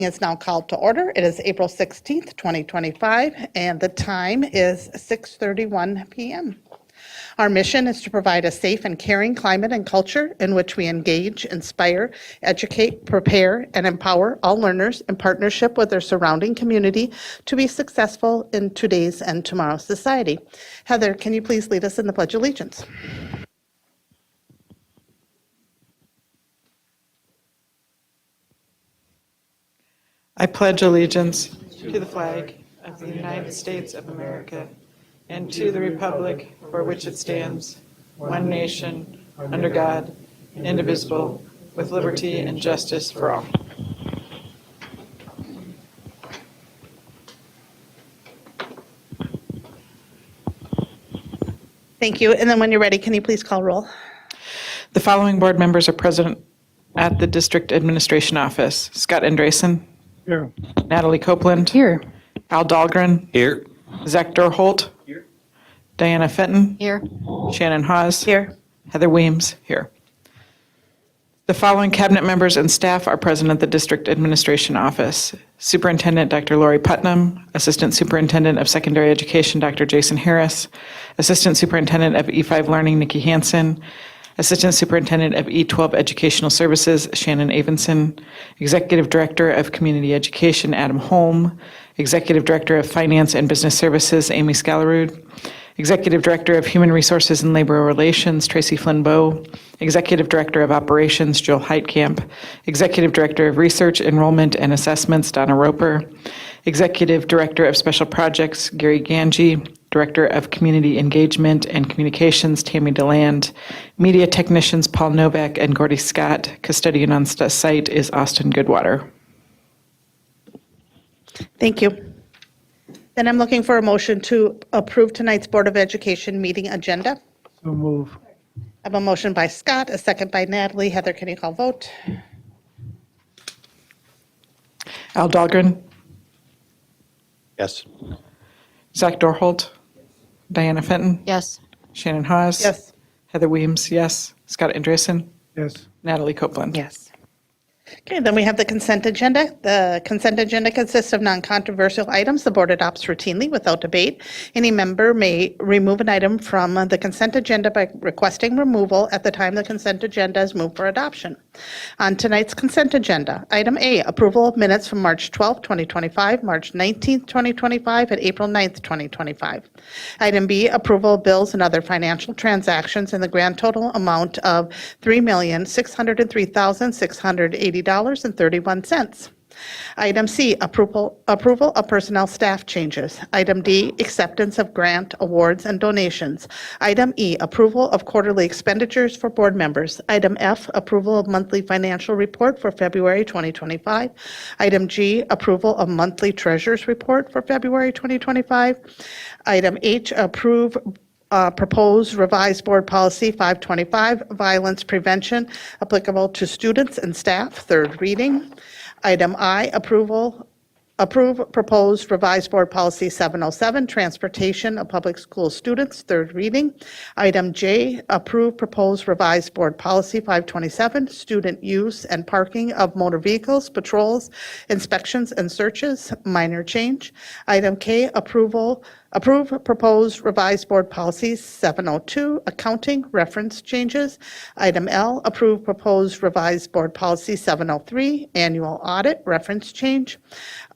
Is now called to order. It is April 16th, 2025, and the time is 6:31 p.m. Our mission is to provide a safe and caring climate and culture in which we engage, inspire, educate, prepare, and empower all learners in partnership with their surrounding community to be successful in today's and tomorrow's society. Heather, can you please lead us in the Pledge of Allegiance? I pledge allegiance to the flag of the United States of America and to the republic for which it stands, one nation, under God, indivisible, with liberty and justice for all. Thank you. And then when you're ready, can you please call roll? The following board members are present at the District Administration Office. Scott Andresen. Here. Natalie Copeland. Here. Al Dahlgren. Here. Zach Dorholt. Here. Diana Fenton. Here. Shannon Hawes. Here. Heather Weems. Here. The following cabinet members and staff are present at the District Administration Office. Superintendent Dr. Lori Putnam, Assistant Superintendent of Secondary Education Dr. Jason Harris, Assistant Superintendent of E5 Learning Nikki Hansen, Assistant Superintendent of E12 Educational Services Shannon Avenson, Executive Director of Community Education Adam Holm, Executive Director of Finance and Business Services Amy Scalarud, Executive Director of Human Resources and Labor Relations, Tracy Flynn Bowe, Executive Director of Operations, Joel Heitkamp, Executive Director of Research, Enrollment, and Assessments, Donna Roper, Executive Director of Special Projects, Gary Ganji, Director of Community Engagement and Communications, Tammy DeLand, Media Technicians, Paul Novak and Gordy Scott. Custodian on site is Austin Goodwater. Thank you. Then I'm looking for a motion to approve tonight's Board of Education meeting agenda. So move. I have a motion by Scott, a second by Natalie. Heather, can you call vote? Al Dahlgren, Yes. Zach Dorholt, Diana Fenton, Yes. Shannon Hawes. Yes. Heather Weems, yes. Scott Andresen, Yes. Natalie Copeland. Yes. Okay, then we have the consent agenda. The consent agenda consists of non-controversial items the board adopts routinely without debate. Any member may remove an item from the consent agenda by requesting removal at the time the consent agenda is moved for adoption. On tonight's consent agenda, item A, approval of minutes from March 12, 2025, March 19, 2025, and April 9, 2025. Item B, approval of bills and other financial transactions in the grand total amount of $3,603,680.31. Item C, approval of personnel staff changes. Item D, acceptance of grant awards and donations. Item E, approval of quarterly expenditures for board members. Item F, approval of monthly financial report for February 2025. Item G, approval of monthly treasurer's report for February 2025. Item H, approve proposed revised board policy 525, violence prevention applicable to students and staff, third reading. Item I, approve proposed revised board policy 707, transportation of public school students, third reading. Item J, approve proposed revised board policy 527, student use and parking of motor vehicles, patrols, inspections and searches, minor change. Item K, approve proposed revised board policy 702, accounting reference changes. Item L, approve proposed revised board policy 703, annual audit reference change.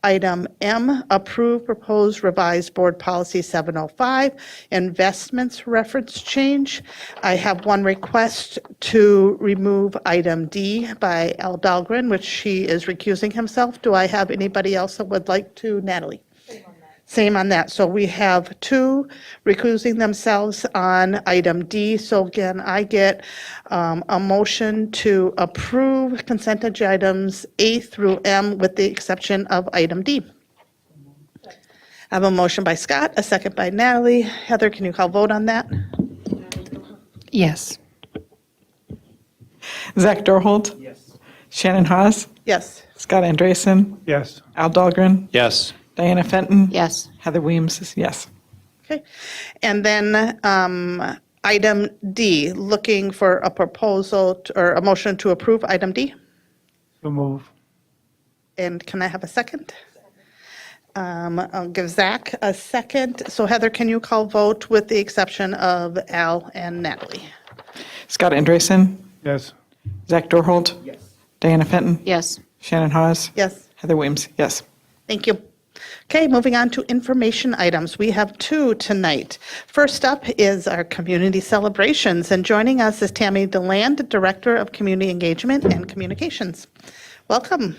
Item M, approve proposed revised board policy 705, investments reference change. I have one request to remove item D by Al Dahlgren, which he is recusing himself. Do I have anybody else that would like to? Natalie? Same on that. So we have two recusing themselves on item D. So again, I get a motion to approve consent agenda items A through M with the exception of item D. I have a motion by Scott, a second by Natalie. Heather, can you call vote on that? Yes. Zach Dorholt. Yes. Shannon Hawes. Yes. Scott Andresen. Yes. Al Dahlgren. Yes. Diana Fenton. Yes. Heather Weems is yes. Okay. And then item D, looking for a proposal or a motion to approve item D. So move. And can I have a second? I'll give Zach a second. So Heather, can you call vote with the exception of Al and Natalie? Scott Andresen, Yes. Zach Dorholt. Diana Fenton. Yes. Shannon Hawes. Yes. Heather Weems, yes. Thank you. Okay, moving on to information items. We have two tonight. First up is our community celebrations, and joining us is Tammy DeLand, Director of Community Engagement and Communications. Welcome.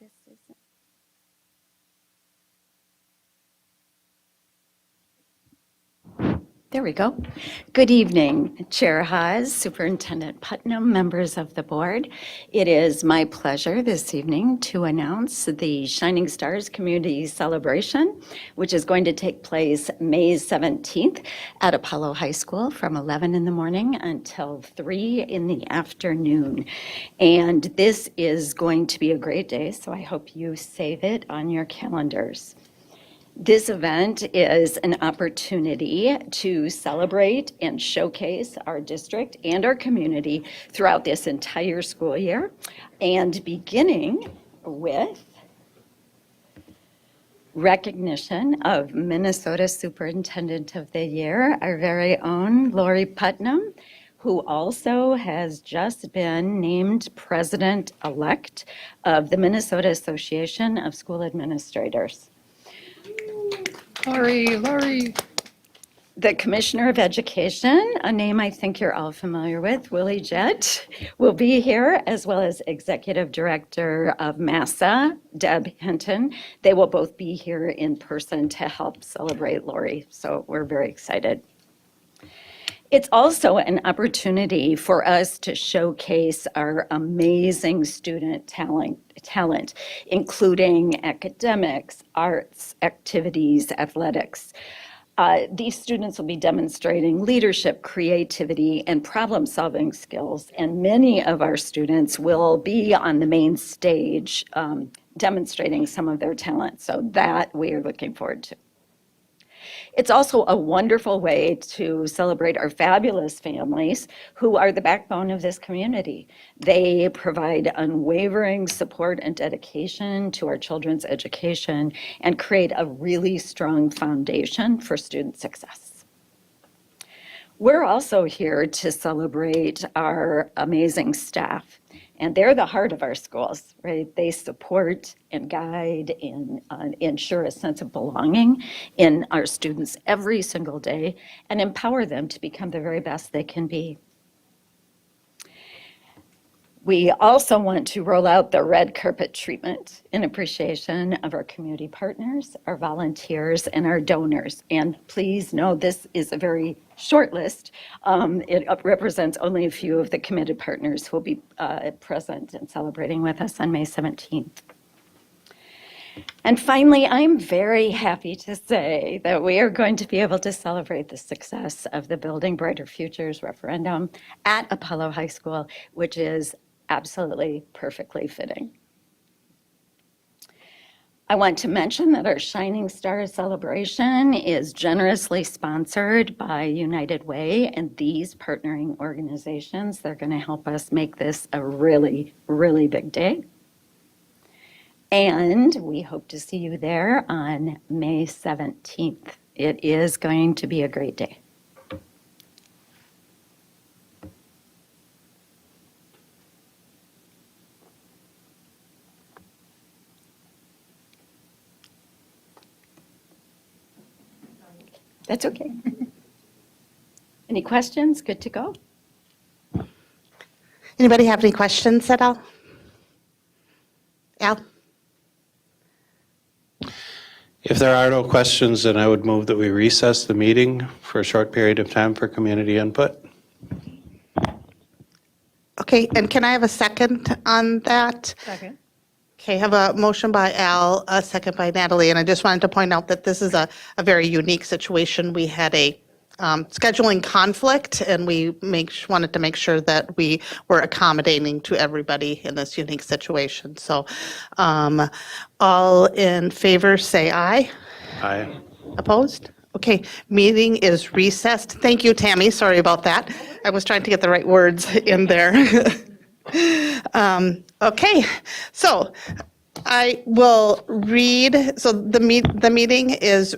This is There we go. Good evening, Chair Haas, Superintendent Putnam, members of the board. It is my pleasure this evening to announce the Shining Stars Community Celebration, which is going to take place May 17th at Apollo High School from 11 in the morning until 3 in the afternoon. And this is going to be a great day, so I hope you save it on your calendars. This event is an opportunity to celebrate and showcase our district and our community throughout this entire school year, and beginning with recognition of Minnesota Superintendent of the Year, our very own Lori Putnam, who also has just been named President-elect of the Minnesota Association of School Administrators. Laurie. The Commissioner of Education, a name I think you're all familiar with, Willie Jett, will be here, as well as Executive Director of MASSA, Deb Hinton. They will both be here in person to help celebrate Lori, so we're very excited. It's also an opportunity for us to showcase our amazing student talent, including academics, arts, activities, athletics. These students will be demonstrating leadership, creativity, and problem-solving skills, and many of our students will be on the main stage demonstrating some of their talent, so that we are looking forward to. It's also a wonderful way to celebrate our fabulous families who are the backbone of this community. They provide unwavering support and dedication to our children's education and create a really strong foundation for student success. We're also here to celebrate our amazing staff. And they're the heart of our schools, right? They support and guide and ensure a sense of belonging in our students every single day and empower them to become the very best they can be. We also want to roll out the red carpet treatment in appreciation of our community partners, our volunteers, and our donors. And please know this is a very short list. It represents only a few of the committed partners who will be present and celebrating with us on May 17th. And finally, I'm very happy to say that we are going to be able to celebrate the success of the Building Brighter Futures referendum at Apollo High School, which is absolutely perfectly fitting. I want to mention that our Shining Stars celebration is generously sponsored by United Way and these partnering organizations. They're going to help us make this a really, really big day. And we hope to see you there on May 17th. It is going to be a great day. That's okay. Any questions? Good to go? Anybody have any questions at all? Al? If there are no questions, then I would move that we recess the meeting for a short period of time for community input. Okay, and can I have a second on that? Second. Okay, I have a motion by Al, a second by Natalie, and I just wanted to point out that this is a very unique situation. We had a scheduling conflict, and we wanted to make sure that we were accommodating to everybody in this unique situation. So all in favor, say aye. Aye. Opposed? Okay, meeting is recessed. Thank you, Tammy, sorry about that. I was trying to get the right words in there. Okay, so I will read, so the meeting is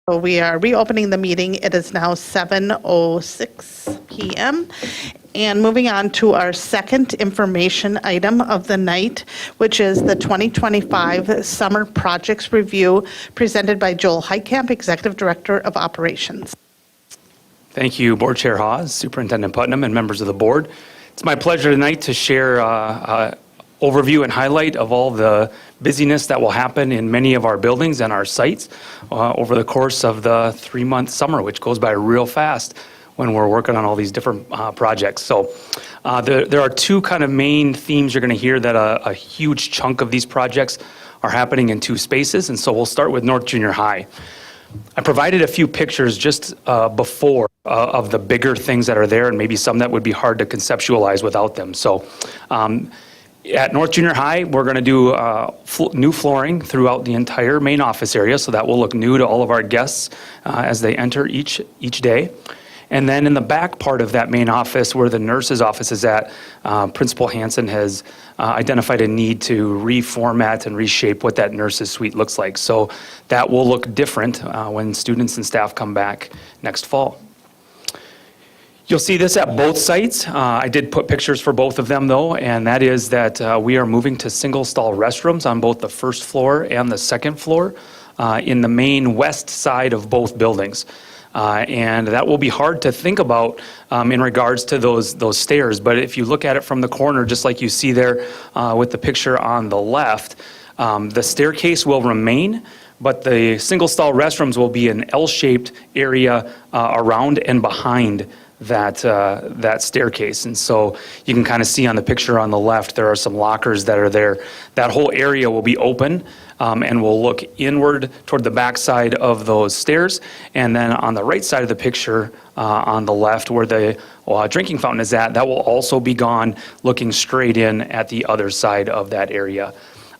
So we are reopening the meeting. It is now 7:06 PM. And moving on to our second information item of the night, which is the 2025 Summer Projects Review presented by Joel Heitkamp, Executive Director of Operations. Thank you, Board Chair Hawes, Superintendent Putnam, and members of the board. It's my pleasure tonight to share overview and highlight of all the busyness that will happen in many of our buildings and our sites over the course of the 3-month summer, which goes by real fast when we're working on all these different projects. So there are two kind of main themes you're going to hear, that a huge chunk of these projects are happening in 2 spaces. And so we'll start with North Junior High. I provided a few pictures just before of the bigger things that are there, and maybe some that would be hard to conceptualize without them. So at North Junior High, we're going to do new flooring throughout the entire main office area, so that will look new to all of our guests as they enter each day. And then in the back part of that main office, where the nurse's office is at, Principal Hansen has identified a need to reformat and reshape what that nurse's suite looks like. So that will look different when students and staff come back next fall. You'll see this at both sites. I did put pictures for both of them, though, and that is that we are moving to single-stall restrooms on both the first floor and the second floor in the main west side of both buildings. And that will be hard to think about in regards to those stairs. But if you look at it from the corner, just like you see there with the picture on the left, the staircase will remain, but the single-stall restrooms will be an L-shaped area around and behind that staircase. And so you can kind of see on the picture on the left, there are some lockers that are there. That whole area will be open and will look inward toward the back side of those stairs. And then on the right side of the picture on the left, where the drinking fountain is at, that will also be gone, looking straight in at the other side of that area.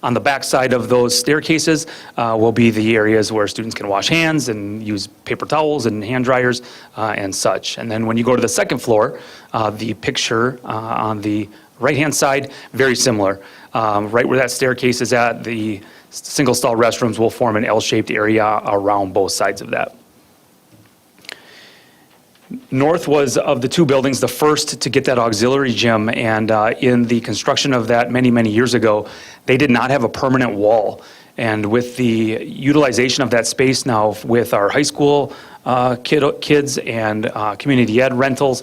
On the back side of those staircases will be the areas where students can wash hands and use paper towels and hand dryers and such. And then when you go to the second floor, the picture on the right-hand side, very similar. Right where that staircase is at, the single-stall restrooms will form an L-shaped area around both sides of that. North was, of the 2 buildings, the first to get that auxiliary gym, and in the construction of that many, many years ago, they did not have a permanent wall. And with the utilization of that space now with our high school kids and community ed rentals,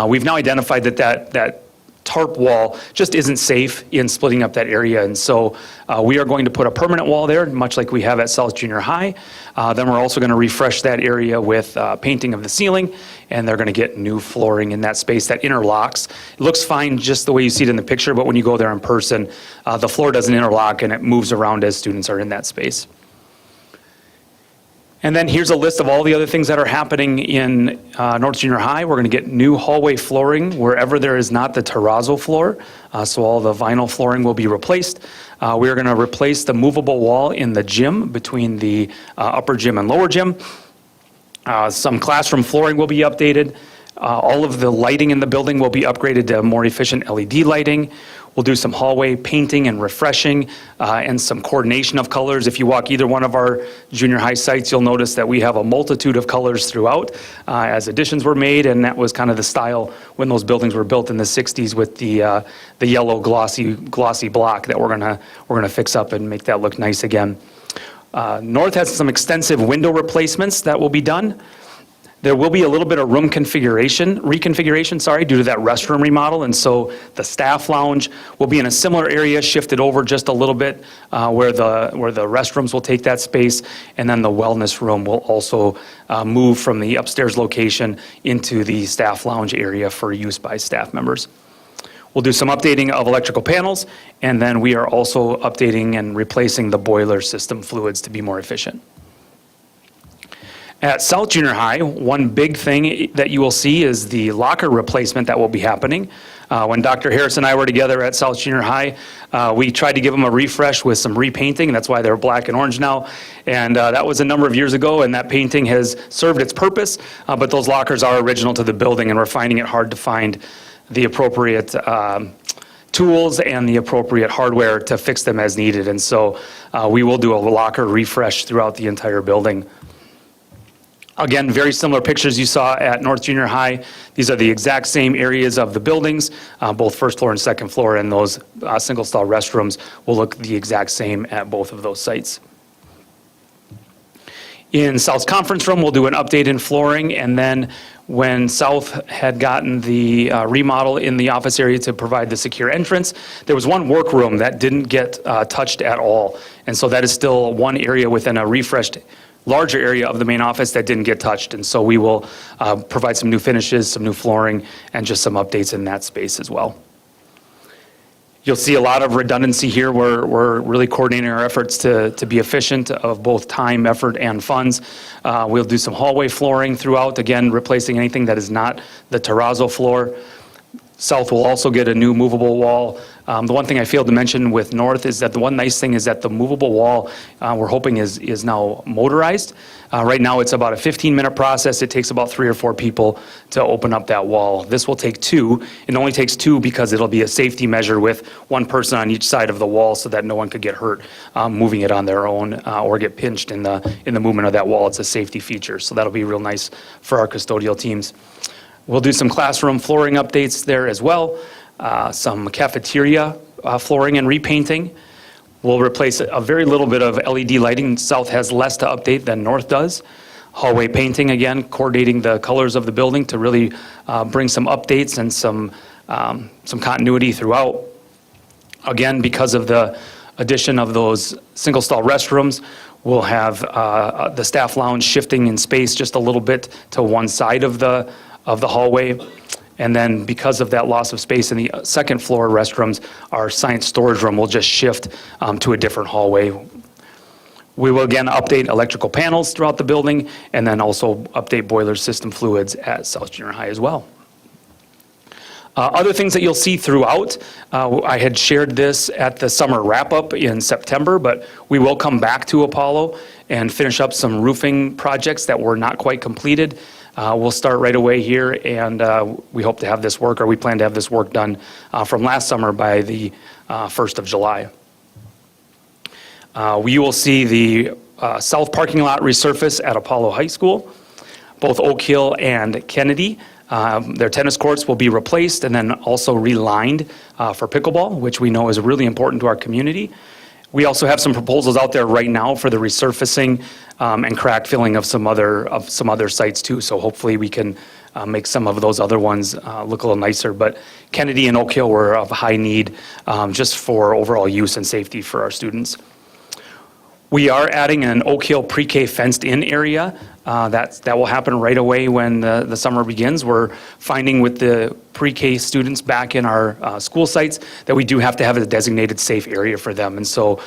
we've now identified that tarp wall just isn't safe in splitting up that area. And so we are going to put a permanent wall there, much like we have at South Junior High. Then we're also going to refresh that area with painting of the ceiling, and they're going to get new flooring in that space that interlocks. It looks fine just the way you see it in the picture, but when you go there in person, the floor doesn't interlock and it moves around as students are in that space. And then here's a list of all the other things that are happening in North Junior High. We're going to get new hallway flooring wherever there is not the terrazzo floor. So all the vinyl flooring will be replaced. We are going to replace the movable wall in the gym between the upper gym and lower gym. Some classroom flooring will be updated. All of the lighting in the building will be upgraded to more efficient LED lighting. We'll do some hallway painting and refreshing and some coordination of colors. If you walk either one of our junior high sites, you'll notice that we have a multitude of colors throughout as additions were made, and that was kind of the style when those buildings were built in the 60s with the yellow glossy block that we're gonna fix up and make that look nice again. North has some extensive window replacements that will be done. There will be a little bit of room reconfiguration, due to that restroom remodel, and so the staff lounge will be in a similar area, shifted over just a little bit, where the restrooms will take that space, and then the wellness room will also move from the upstairs location into the staff lounge area for use by staff members. We'll do some updating of electrical panels, and then we are also updating and replacing the boiler system fluids to be more efficient. At South Junior High, one big thing that you will see is the locker replacement that will be happening. When Dr. Harris and I were together at South Junior High, we tried to give them a refresh with some repainting. That's why they're black and orange now. And that was a number of years ago, and that painting has served its purpose, but those lockers are original to the building, and we're finding it hard to find the appropriate tools and the appropriate hardware to fix them as needed. And so we will do a locker refresh throughout the entire building. Again, very similar pictures you saw at North Junior High. These are the exact same areas of the buildings, both first floor and second floor, and those single-stall restrooms will look the exact same at both of those sites. In South's conference room, we'll do an update in flooring, and then when South had gotten the remodel in the office area to provide the secure entrance, there was one workroom that didn't get touched at all. And so that is still one area within a refreshed larger area of the main office that didn't get touched. And so we will provide some new finishes, some new flooring, and just some updates in that space as well. You'll see a lot of redundancy here. We're really coordinating our efforts to be efficient of both time, effort, and funds. We'll do some hallway flooring throughout, again, replacing anything that is not the terrazzo floor. South will also get a new movable wall. The one thing I failed to mention with North is that the one nice thing is that the movable wall we're hoping is now motorized. Right now it's about a 15-minute process. It takes about 3 or 4 people to open up that wall. This will take 2. It only takes 2 because it'll be a safety measure with one person on each side of the wall so that no one could get hurt moving it on their own or get pinched in the movement of that wall. It's a safety feature, so that'll be real nice for our custodial teams. We'll do some classroom flooring updates there as well, some cafeteria flooring and repainting. We'll replace a very little bit of LED lighting. South has less to update than North does. Hallway painting, again, coordinating the colors of the building to really bring some updates and some continuity throughout. Again, because of the addition of those single-stall restrooms, we'll have the staff lounge shifting in space just a little bit to one side of the hallway. And then because of that loss of space in the second floor restrooms, our science storage room will just shift to a different hallway. We will again update electrical panels throughout the building and then also update boiler system fluids at South Junior High as well. Other things that you'll see throughout, I had shared this at the summer wrap-up in September, but we will come back to Apollo and finish up some roofing projects that were not quite completed. We'll start right away here, and we hope to have this work, or we plan to have this work done from last summer by the 1st of July. You will see the south parking lot resurface at Apollo High School. Both Oak Hill and Kennedy, their tennis courts will be replaced and then also relined for pickleball, which we know is really important to our community. We also have some proposals out there right now for the resurfacing and crack filling of some other sites too. So hopefully we can make some of those other ones look a little nicer. But Kennedy and Oak Hill were of high need just for overall use and safety for our students. We are adding an Oak Hill pre-K fenced-in area. That will happen right away when the summer begins. We're finding with the pre-K students back in our school sites that we do have to have a designated safe area for them. And so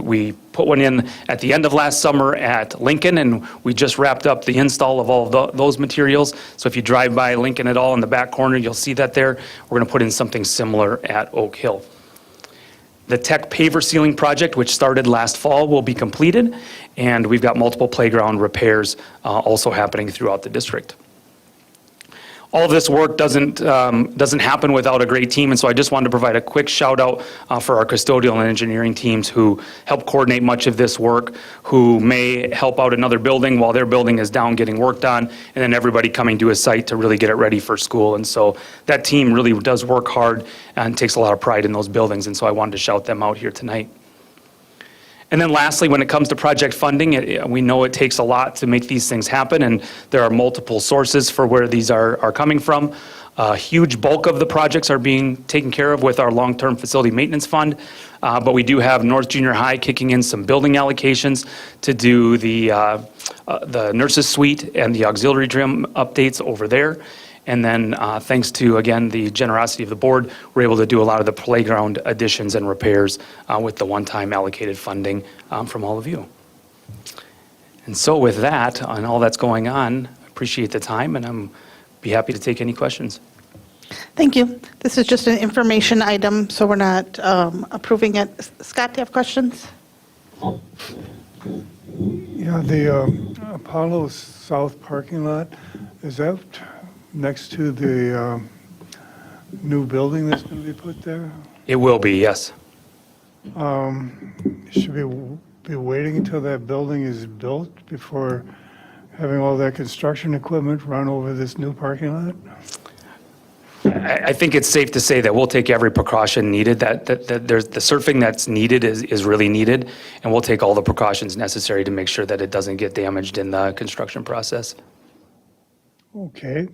we put one in at the end of last summer at Lincoln, and we just wrapped up the install of all of those materials. So if you drive by Lincoln at all in the back corner, you'll see that there. We're going to put in something similar at Oak Hill. The tech paver ceiling project, which started last fall, will be completed, and we've got multiple playground repairs also happening throughout the district. All of this work doesn't happen without a great team, and so I just wanted to provide a quick shout out for our custodial and engineering teams who help coordinate much of this work, who may help out another building while their building is down getting worked on, and then everybody coming to a site to really get it ready for school. And so that team really does work hard and takes a lot of pride in those buildings, and so I wanted to shout them out here tonight. And then lastly, when it comes to project funding, we know it takes a lot to make these things happen, and there are multiple sources for where these are coming from. A huge bulk of the projects are being taken care of with our long-term facility maintenance fund, but we do have North Junior High kicking in some building allocations to do the nurses suite and the auxiliary gym updates over there. And then thanks to, again, the generosity of the board, we're able to do a lot of the playground additions and repairs with the one-time allocated funding from all of you. And so with that, and all that's going on, I appreciate the time, and I'm be happy to take any questions. Thank you. This is just an information item, so we're not approving it. Scott, do you have questions? Yeah, the Apollo South parking lot, is that next to the new building that's going to be put there? It will be, yes. Should we be waiting until that building is built before having all that construction equipment run over this new parking lot? I think it's safe to say that we'll take every precaution needed, that there's the surfing that's needed is really needed, and we'll take all the precautions necessary to make sure that it doesn't get damaged in the construction process. Okay.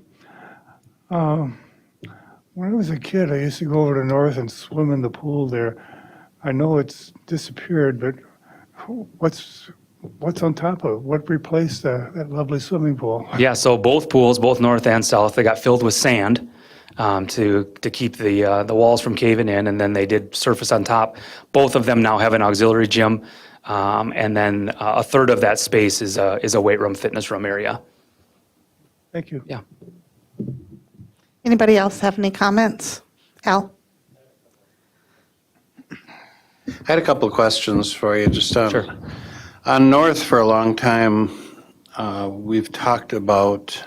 When I was a kid, I used to go over to North and swim in the pool there. I know it's disappeared, but what's on top of it? What replaced that lovely swimming pool? Yeah, so both pools, both north and south, they got filled with sand to keep the walls from caving in, and then they did surface on top. Both of them now have an auxiliary gym, and then a third of that space is a weight room, fitness room area. Thank you. Yeah. Anybody else have any comments? Al? I had a couple of questions for you, just Sure. on North for a long time. We've talked about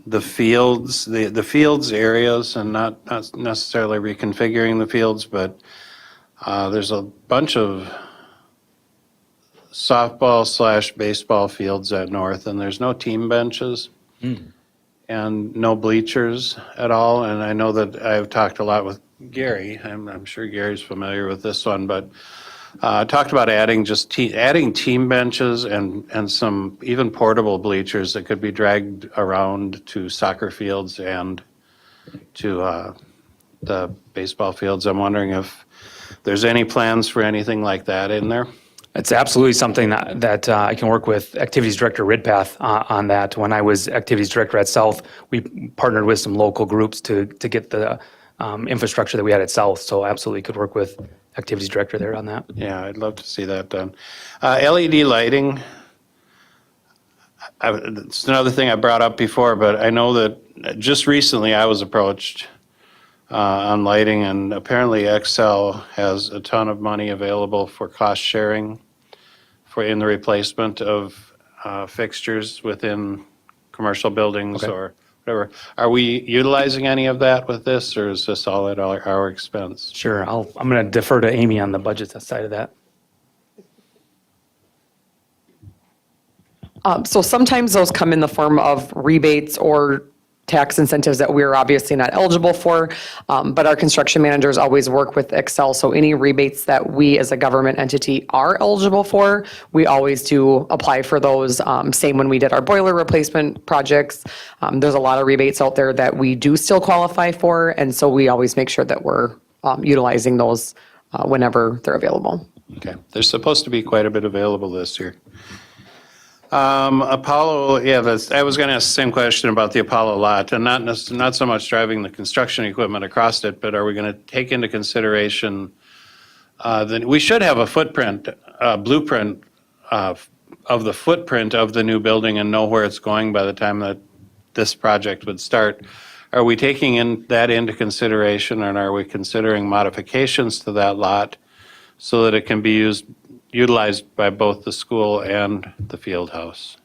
the fields, the fields areas, and not necessarily reconfiguring the fields, but there's a bunch of softball/baseball fields at North, and there's no team benches and no bleachers at all. And I know that I've talked a lot with Gary. I'm sure Gary's familiar with this one, but talked about adding adding team benches and some even portable bleachers that could be dragged around to soccer fields and to the baseball fields. I'm wondering if there's any plans for anything like that in there. It's absolutely something that I can work with Activities Director Ridpath on that. When I was Activities Director at South, we partnered with some local groups to get the infrastructure that we had at South, so absolutely could work with Activities Director there on that. Yeah, I'd love to see that done. LED lighting, it's another thing I brought up before, but I know that just recently I was approached on lighting, and apparently Excel has a ton of money available for cost sharing in the replacement of fixtures within commercial buildings Okay. or whatever. Are we utilizing any of that with this, or is this all at our expense? Sure, I'm going to defer to Amy on the budget side of that. So sometimes those come in the form of rebates or tax incentives that we're obviously not eligible for, but our construction managers always work with Excel. So any rebates that we as a government entity are eligible for, we always do apply for those. Same when we did our boiler replacement projects. There's a lot of rebates out there that we do still qualify for, and so we always make sure that we're utilizing those whenever they're available. Okay, there's supposed to be quite a bit available this year. Apollo, yeah, I was going to ask the same question about the Apollo lot, and not so much driving the construction equipment across it, but are we going to take into consideration that we should have a blueprint of the footprint of the new building and know where it's going by the time that this project would start. Are we taking that into consideration, and are we considering modifications to that lot so that it can be utilized by both the school and the field house?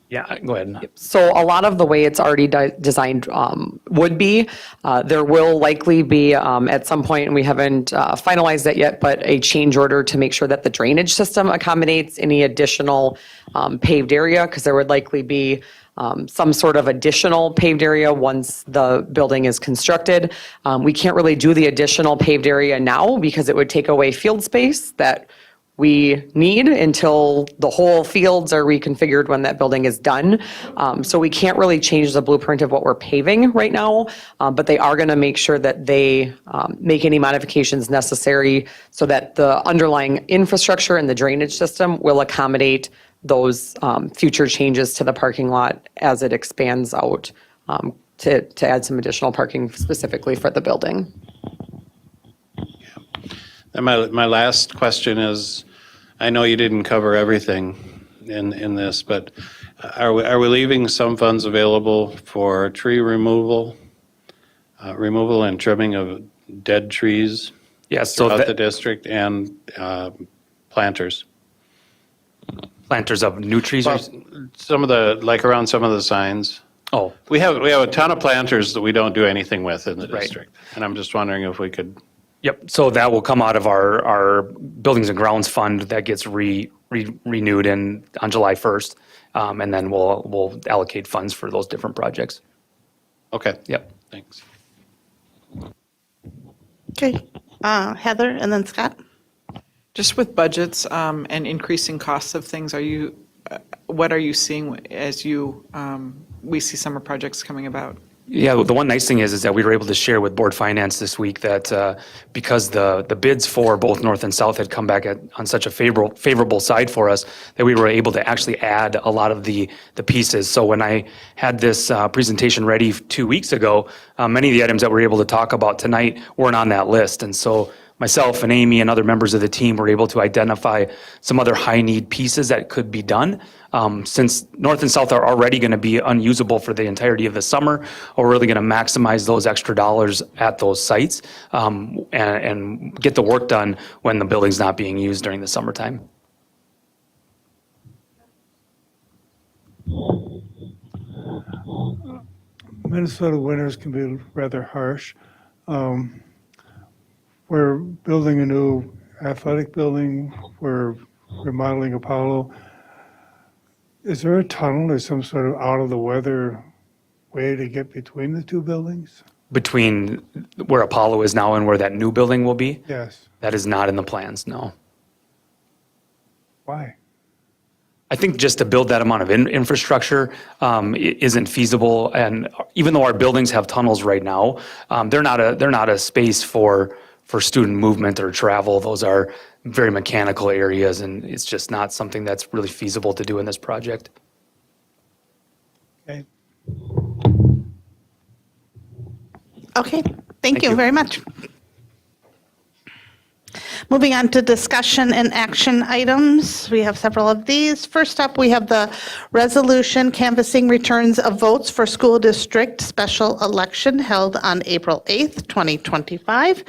Yeah, go ahead. So a lot of the way it's already designed would be, there will likely be at some point, and we haven't finalized that yet, but a change order to make sure that the drainage system accommodates any additional paved area, because there would likely be some sort of additional paved area once the building is constructed. We can't really do the additional paved area now because it would take away field space that we need until the whole fields are reconfigured when that building is done. So we can't really change the blueprint of what we're paving right now, but they are going to make sure that they make any modifications necessary so that the underlying infrastructure and the drainage system will accommodate those future changes to the parking lot as it expands out to add some additional parking specifically for the building. And my last question is, I know you didn't cover everything in this, but are we leaving some funds available for tree removal and trimming of dead trees Yes, so throughout the district, and planters? planters of new trees. Well, some of the, like around some of the signs. Oh, We have a ton of planters that we don't do anything with in the Right. district. And I'm just wondering if we could, yep. So that will come out of our Buildings and Grounds Fund that gets renewed on July 1st. And then we'll allocate funds for those different projects. Okay, Yep. thanks. Okay, Heather and then Scott. Just with budgets and increasing costs of things, what are you seeing as we see summer projects coming about? Yeah, the one nice thing is that we were able to share with Board Finance this week that because the bids for both North and South had come back on such a favorable side for us, that we were able to actually add a lot of the pieces. So when I had this presentation ready 2 weeks ago, many of the items that we're able to talk about tonight weren't on that list. And so myself and Amy and other members of the team were able to identify some other high-need pieces that could be done. Since North and South are already going to be unusable for the entirety of the summer, we're really going to maximize those extra dollars at those sites and get the work done when the building's not being used during the summertime. Minnesota winters can be rather harsh. We're building a new athletic building. We're remodeling Apollo. Is there a tunnel or some sort of out-of-the-weather way to get between the two buildings? Between where Apollo is now and where that new building will be, Yes. that is not in the plans, no. Why? I think just to build that amount of infrastructure isn't feasible. And even though our buildings have tunnels right now, they're not a space for student movement or travel. Those are very mechanical areas, and it's just not something that's really feasible to do in this project. Okay. Okay, thank you you. very much. Moving on to discussion and action items. We have several of these. First up, we have the resolution canvassing returns of votes for school district special election held on April 8th, 2025.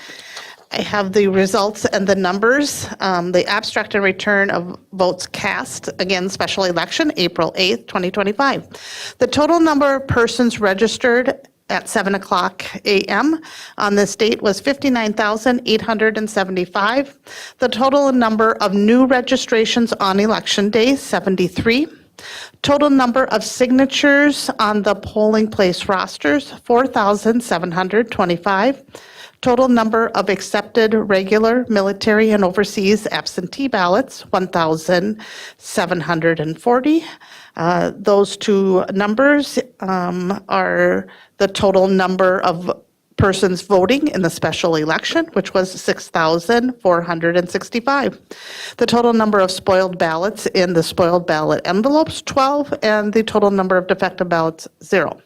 I have the results and the numbers. The abstract and return of votes cast, again, special election, April 8th, 2025. The total number of persons registered at 7:00 a.m. on this date was 59,875. The total number of new registrations on election day, 73. Total number of signatures on the polling place rosters, 4,725. Total number of accepted regular, military, and overseas absentee ballots, 1,740. Those two numbers are the total number of persons voting in the special election, which was 6,465. The total number of spoiled ballots in the spoiled ballot envelopes, 12, and the total number of defective ballots, 0.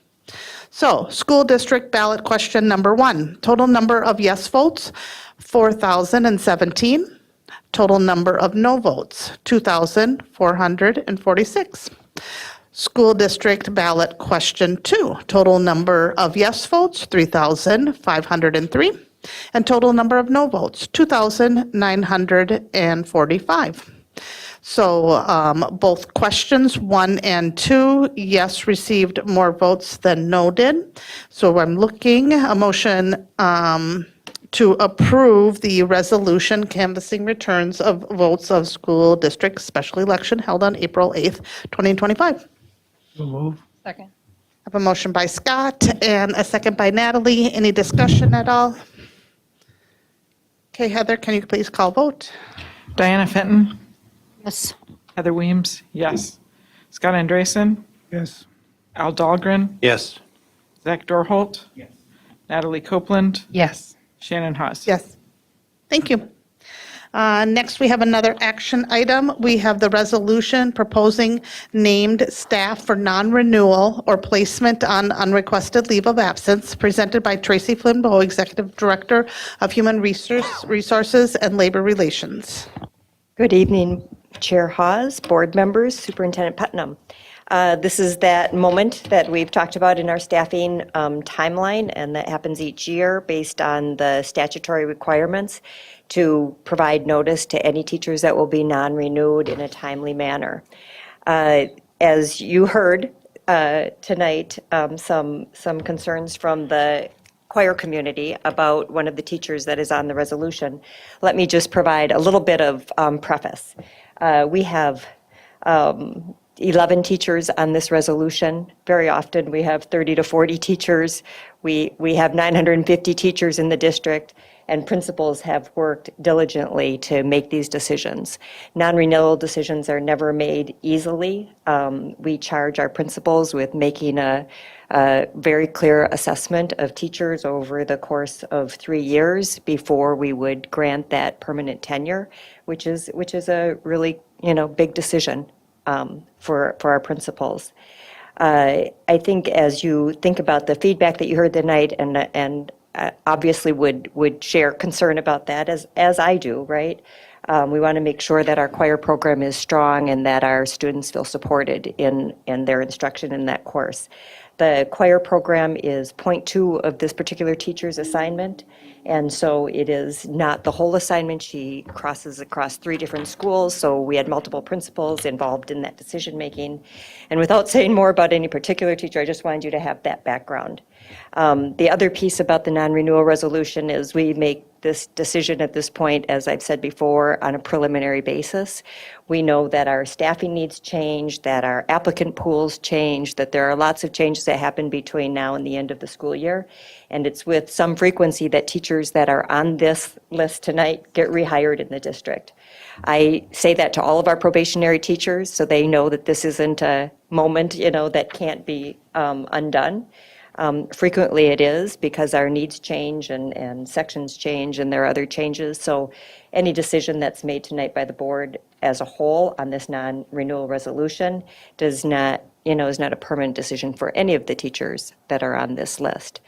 So, school district ballot question number 1. Total number of yes votes, 4,017. Total number of no votes, 2,446. School district ballot question 2. Total number of yes votes, 3,503. And total number of no votes, 2,945. So both questions 1 and 2, yes received more votes than no did. So I'm looking a motion to approve the resolution canvassing returns of votes of school district special election held on April 8th, 2025. So move. I have a motion by Scott and a second by Natalie. Any discussion at all? Okay, Heather, can you please call vote? Diana Fenton? Yes. Heather Weems? Yes. Scott Andresen? Yes. Al Dahlgren? Yes. Zach Dorholt? Yes. Natalie Copeland? Yes. Shannon Haas? Yes. Thank you. Next, we have another action item. We have the resolution proposing named staff for non-renewal or placement on unrequested leave of absence, presented by Tracy Flynn Bowe, Executive Director of Human Resources and Labor Relations. Good evening, Chair Hawes, board members, Superintendent Putnam. This is that moment that we've talked about in our staffing timeline, and that happens each year based on the statutory requirements to provide notice to any teachers that will be non-renewed in a timely manner. As you heard tonight, some concerns from the choir community about one of the teachers that is on the resolution, let me just provide a little bit of preface. We have 11 teachers on this resolution. Very often, we have 30 to 40 teachers. We have 950 teachers in the district, and principals have worked diligently to make these decisions. Non-renewal decisions are never made easily. We charge our principals with making a very clear assessment of teachers over the course of 3 years before we would grant that permanent tenure, which is a really, big decision for our principals. I think as you think about the feedback that you heard tonight, and obviously would share concern about that, as I do, right? We want to make sure that our choir program is strong and that our students feel supported in their instruction in that course. The choir program is point 2 of this particular teacher's assignment, and so it is not the whole assignment. She crosses across 3 different schools, so we had multiple principals involved in that decision-making. And without saying more about any particular teacher, I just wanted you to have that background. The other piece about the non-renewal resolution is we make this decision at this point, as I've said before, on a preliminary basis. We know that our staffing needs change, that our applicant pools change, that there are lots of changes that happen between now and the end of the school year. And it's with some frequency that teachers that are on this list tonight get rehired in the district. I say that to all of our probationary teachers so they know that this isn't a moment, that can't be undone. Frequently it is, because our needs change and sections change and there are other changes. So any decision that's made tonight by the board as a whole on this non-renewal resolution is not a permanent decision for any of the teachers that are on this list.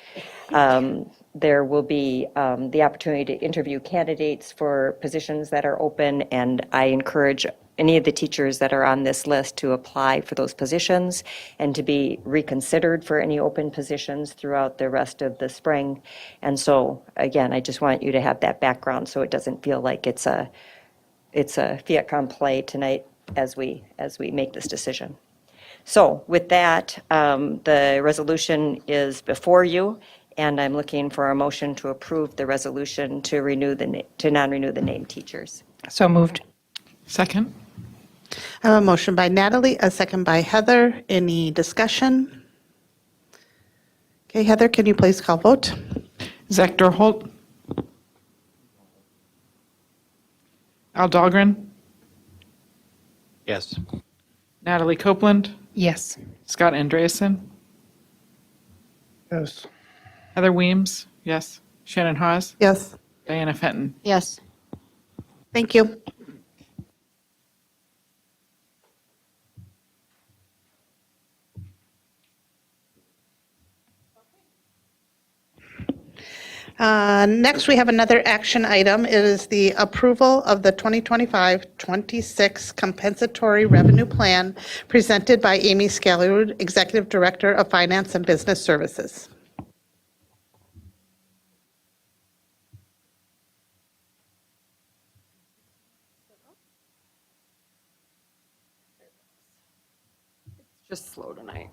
There will be the opportunity to interview candidates for positions that are open, and I encourage any of the teachers that are on this list to apply for those positions and to be reconsidered for any open positions throughout the rest of the spring. And so, again, I just want you to have that background so it doesn't feel like it's a fait accompli tonight as we make this decision. So with that, the resolution is before you, and I'm looking for a motion to approve the resolution to non-renew the named teachers. So moved. Second? I have a motion by Natalie, a second by Heather. Any discussion? Okay, Heather, can you please call vote? Zach Dorholt? Al Dahlgren? Yes. Natalie Copeland? Yes. Scott Andreasen? Yes. Heather Weems? Yes. Shannon Hawes? Yes. Diana Fenton? Yes. Thank you. Next, we have another action item. It is the approval of the 2025-26 compensatory revenue plan presented by Amy Scalarud, Executive Director of Finance and Business Services. Just slow tonight.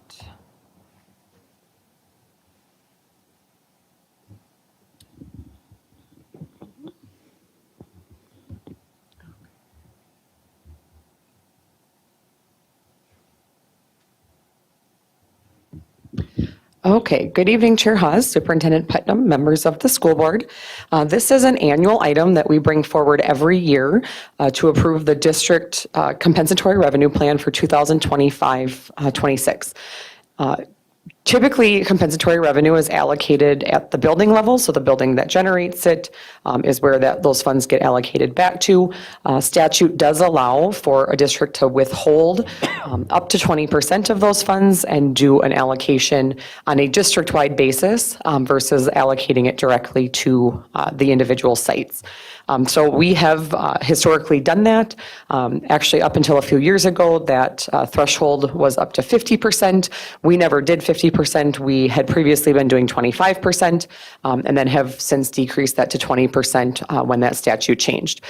Okay, good evening, Chair Hawes, Superintendent Putnam, members of the school board. This is an annual item that we bring forward every year to approve the district compensatory revenue plan for 2025-26. Typically, compensatory revenue is allocated at the building level, so the building that generates it is where those funds get allocated back to. Statute does allow for a district to withhold up to 20% of those funds and do an allocation on a district-wide basis versus allocating it directly to the individual sites. So we have historically done that. Actually, up until a few years ago, that threshold was up to 50%. We never did 50%. We had previously been doing 25%, and then have since decreased that to 20% when that statute changed.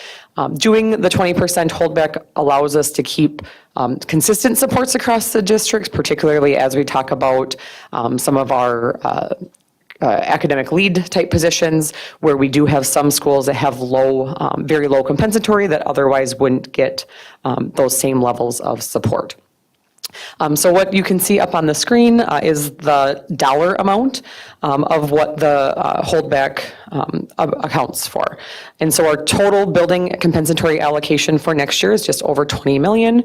Doing the 20% holdback allows us to keep consistent supports across the districts, particularly as we talk about some of our academic lead type positions, where we do have some schools that have low, very low compensatory that otherwise wouldn't get those same levels of support. So what you can see up on the screen is the dollar amount of what the holdback accounts for. And so our total building compensatory allocation for next year is just over 20 million.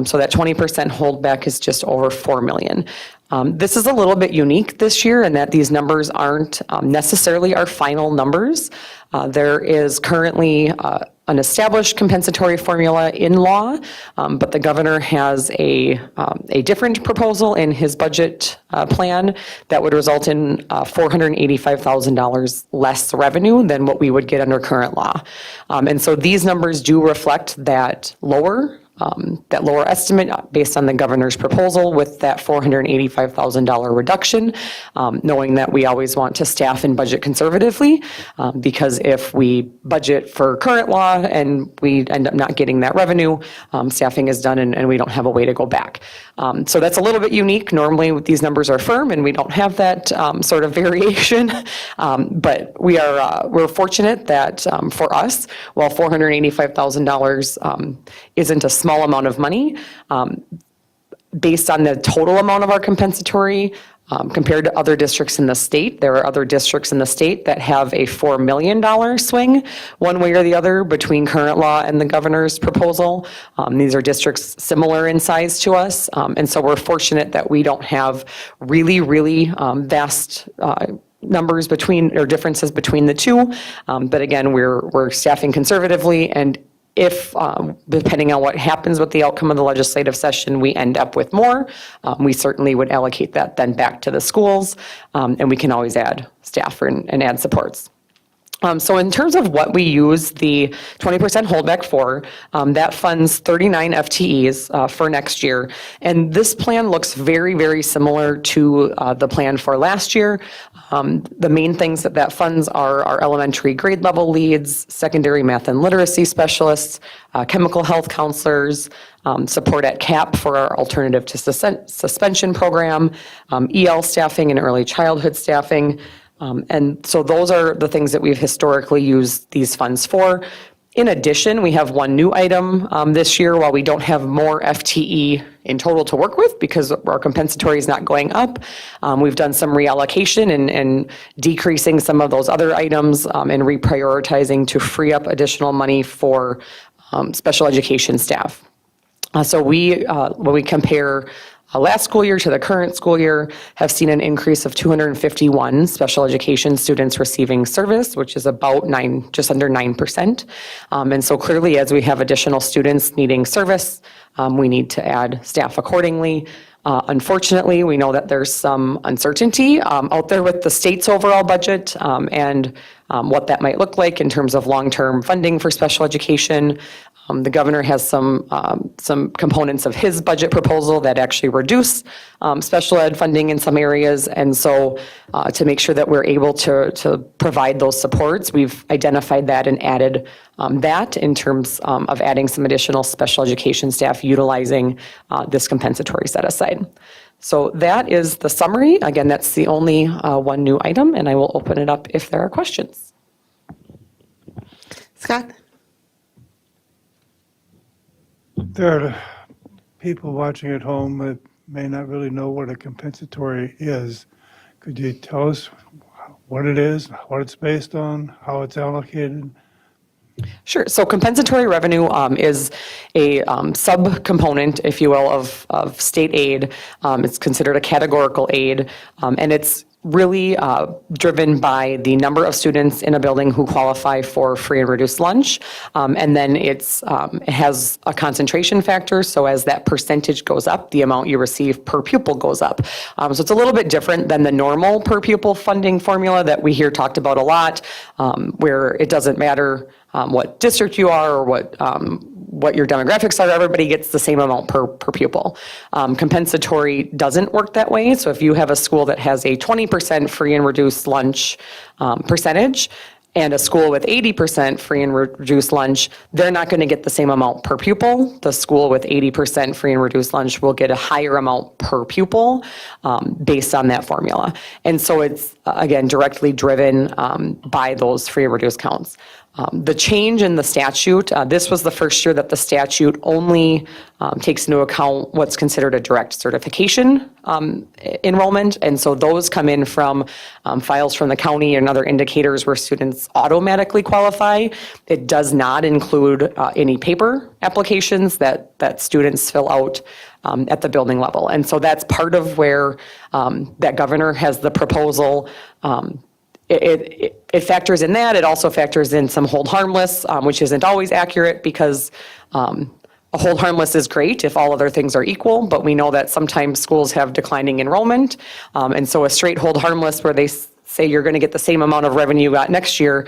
So that 20% holdback is just over 4 million. This is a little bit unique this year in that these numbers aren't necessarily our final numbers. There is currently an established compensatory formula in law, but the governor has a different proposal in his budget plan that would result in $485,000 less revenue than what we would get under current law. And so these numbers do reflect that lower estimate based on the governor's proposal with that $485,000 reduction, knowing that we always want to staff and budget conservatively, because if we budget for current law and we end up not getting that revenue, staffing is done and we don't have a way to go back. So that's a little bit unique. Normally these numbers are firm and we don't have that sort of variation, but we're fortunate that for us, while $485,000 isn't a small amount of money, based on the total amount of our compensatory, compared to other districts in the state, there are other districts in the state that have a $4 million swing one way or the other between current law and the governor's proposal. These are districts similar in size to us. And so we're fortunate that we don't have really vast numbers differences between the two. But again, we're staffing conservatively, and if, depending on what happens with the outcome of the legislative session, we end up with more, we certainly would allocate that then back to the schools, and we can always add staff and add supports. So in terms of what we use the 20% holdback for, that funds 39 FTEs for next year. And this plan looks very similar to the plan for last year. The main things that funds are our elementary grade level leads, secondary math and literacy specialists, chemical health counselors, support at CAP for our alternative to suspension program, EL staffing and early childhood staffing. And so those are the things that we've historically used these funds for. In addition, we have one new item this year. While we don't have more FTE in total to work with because our compensatory is not going up, we've done some reallocation and decreasing some of those other items and reprioritizing to free up additional money for special education staff. So when we compare last school year to the current school year, have seen an increase of 251 special education students receiving service, which is about just under 9%. And so clearly, as we have additional students needing service, we need to add staff accordingly. Unfortunately, we know that there's some uncertainty out there with the state's overall budget and what that might look like in terms of long-term funding for special education. The governor has some components of his budget proposal that actually reduce special ed funding in some areas. And so to make sure that we're able to provide those supports, we've identified that and added that in terms of adding some additional special education staff utilizing this compensatory set aside. So that is the summary. Again, that's the only one new item, and I will open it up if there are questions. Scott? There are people watching at home that may not really know what a compensatory is. Could you tell us what it is, what it's based on, how it's allocated? Sure. So compensatory revenue is a subcomponent, if you will, of state aid. It's considered a categorical aid, and it's really driven by the number of students in a building who qualify for free and reduced lunch. And then it has a concentration factor. So as that percentage goes up, the amount you receive per pupil goes up. So it's a little bit different than the normal per pupil funding formula that we hear talked about a lot, where it doesn't matter what district you are or what your demographics are, everybody gets the same amount per pupil. Compensatory doesn't work that way. So if you have a school that has a 20% free and reduced lunch percentage, and a school with 80% free and reduced lunch, they're not going to get the same amount per pupil. The school with 80% free and reduced lunch will get a higher amount per pupil based on that formula. And so it's, again, directly driven by those free and reduced counts. The change in the statute, this was the first year that the statute only takes into account what's considered a direct certification enrollment. And so those come in from files from the county and other indicators where students automatically qualify. It does not include any paper applications that students fill out at the building level. And so that's part of where that governor has the proposal. It factors in that. It also factors in some hold harmless, which isn't always accurate because a hold harmless is great if all other things are equal, but we know that sometimes schools have declining enrollment. And so a straight hold harmless where they say you're going to get the same amount of revenue you got next year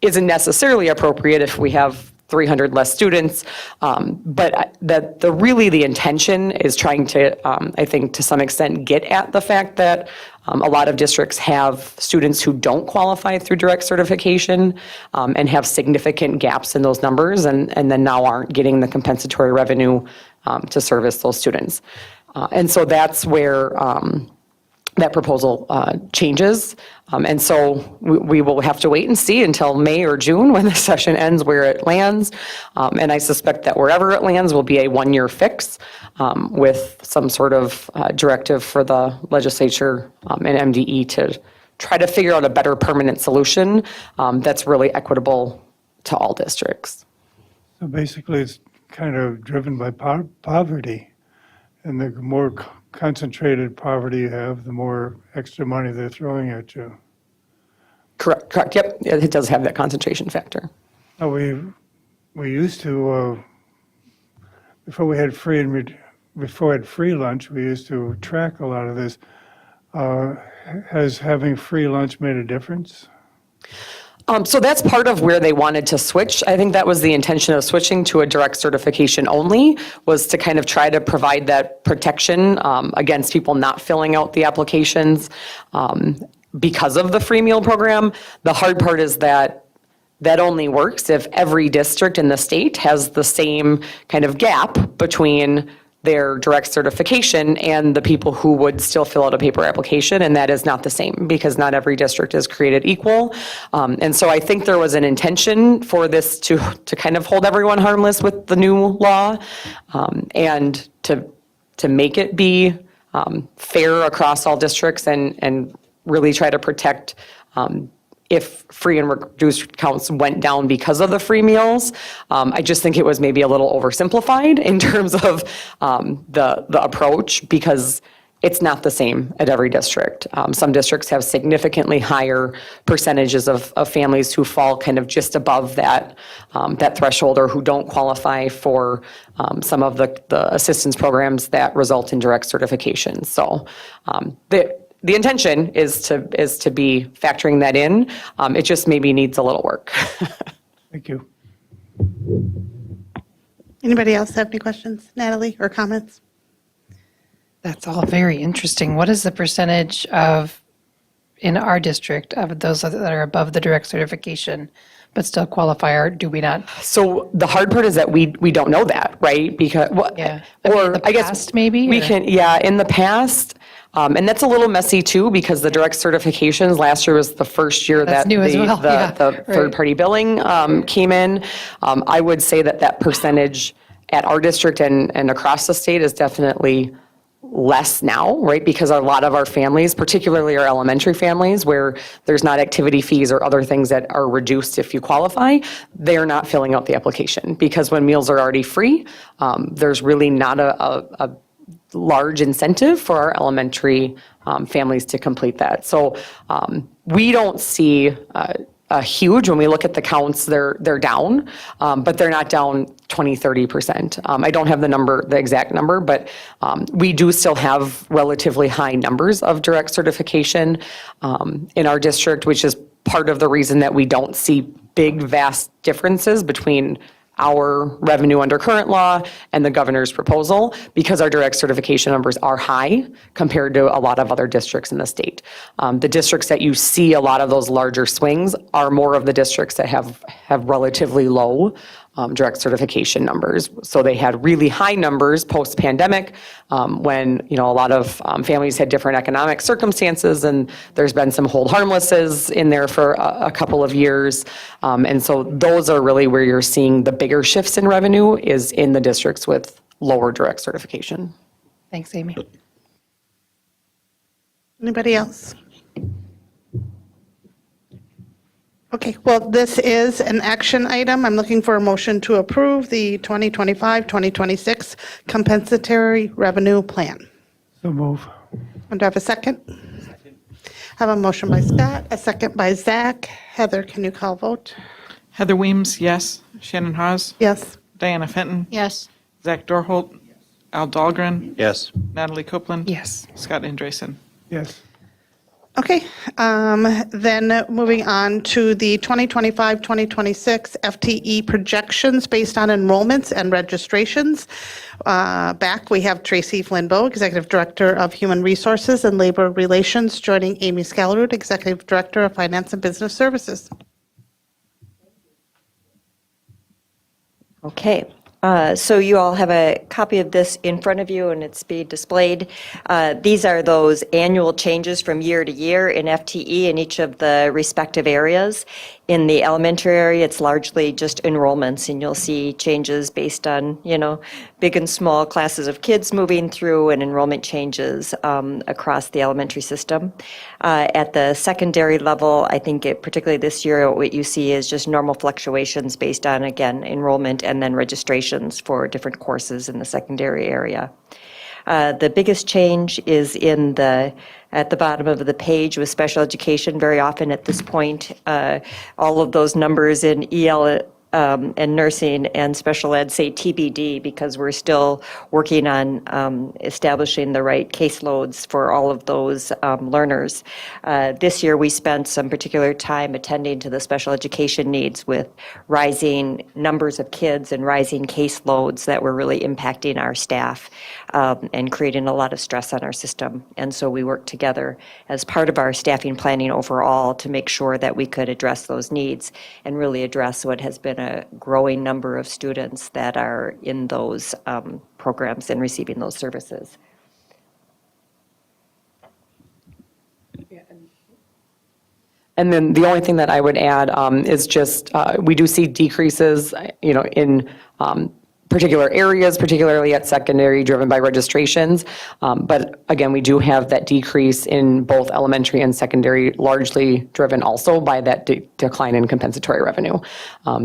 isn't necessarily appropriate if we have 300 less students. But the intention is trying to, I think, to some extent, get at the fact that a lot of districts have students who don't qualify through direct certification and have significant gaps in those numbers and then now aren't getting the compensatory revenue to service those students. And so that's where that proposal changes. And so we will have to wait and see until May or June when the session ends where it lands. And I suspect that wherever it lands will be a one-year fix with some sort of directive for the legislature and MDE to try to figure out a better permanent solution that's really equitable to all districts. So basically, it's kind of driven by poverty. And the more concentrated poverty you have, the more extra money they're throwing at you. Correct, yep, it does have that concentration factor. Now, we used to, before we had free lunch, we used to track a lot of this. Has having free lunch made a difference? So that's part of where they wanted to switch. I think that was the intention of switching to a direct certification only, was to kind of try to provide that protection against people not filling out the applications because of the free meal program. The hard part is that only works if every district in the state has the same kind of gap between their direct certification and the people who would still fill out a paper application, and that is not the same because not every district is created equal. And so I think there was an intention for this to kind of hold everyone harmless with the new law and to make it be fair across all districts and really try to protect if free and reduced counts went down because of the free meals. I just think it was maybe a little oversimplified in terms of the approach because it's not the same at every district. Some districts have significantly higher percentages of families who fall kind of just above that threshold or who don't qualify for some of the assistance programs that result in direct certification. So the intention is to be factoring that in. It just maybe needs a little work. Thank you. Anybody else have any questions, Natalie, or comments? That's all very interesting. What is the percentage of, in our district, of those that are above the direct certification but still qualify, or do we not? So the hard part is that we don't know that, right? Because, Yeah. I mean, in the I guess past, maybe, we or- can, in the past. And that's a little messy too, because the direct certifications, last year was the first year That's that new as well, yeah, the right. third-party billing came in. I would say that percentage at our district and across the state is definitely less now, right? Because a lot of our families, particularly our elementary families, where there's not activity fees or other things that are reduced if you qualify, they're not filling out the application. Because when meals are already free, there's really not a large incentive for our elementary families to complete that. So we don't see a huge, when we look at the counts, they're down, but they're not down 20, 30%. I don't have the exact number, but we do still have relatively high numbers of direct certification in our district, which is part of the reason that we don't see big, vast differences between our revenue under current law and the governor's proposal, because our direct certification numbers are high compared to a lot of other districts in the state. The districts that you see a lot of those larger swings are more of the districts that have relatively low direct certification numbers. So they had really high numbers post-pandemic when, a lot of families had different economic circumstances, and there's been some hold harmlesses in there for a couple of years. And so those are really where you're seeing the bigger shifts in revenue is in the districts with lower direct certification. Thanks, Amy. Anybody else? Okay, well, this is an action item. I'm looking for a motion to approve the 2025-2026 compensatory revenue plan. So move. And do I have a second? I have a motion by Scott, a second by Zach. Heather, can you call vote? Heather Weems, yes. Shannon Hawes? Yes. Diana Fenton? Yes. Zach Dorholt? Al Dahlgren? Yes. Natalie Copeland? Yes. Scott Andresen? Yes. Okay, then moving on to the 2025-2026 FTE projections based on enrollments and registrations. Back, we have Tracy Flinbo, Executive Director of Human Resources and Labor Relations, joining Amy Scalarud, Executive Director of Finance and Business Services. Okay, so you all have a copy of this in front of you, and it's being displayed. These are those annual changes from year to year in FTE in each of the respective areas. In the elementary area, it's largely just enrollments, and you'll see changes based on, big and small classes of kids moving through and enrollment changes across the elementary system. At the secondary level, I think particularly this year, what you see is just normal fluctuations based on, again, enrollment and then registrations for different courses in the secondary area. The biggest change is at the bottom of the page with special education. Very often at this point, all of those numbers in EL and nursing and special ed say TBD because we're still working on establishing the right caseloads for all of those learners. This year, we spent some particular time attending to the special education needs with rising numbers of kids and rising caseloads that were really impacting our staff and creating a lot of stress on our system. And so we worked together as part of our staffing planning overall to make sure that we could address those needs and really address what has been a growing number of students that are in those programs and receiving those services. And then the only thing that I would add is just, we do see decreases, in particular areas, particularly at secondary, driven by registrations. But again, we do have that decrease in both elementary and secondary, largely driven also by that decline in compensatory revenue.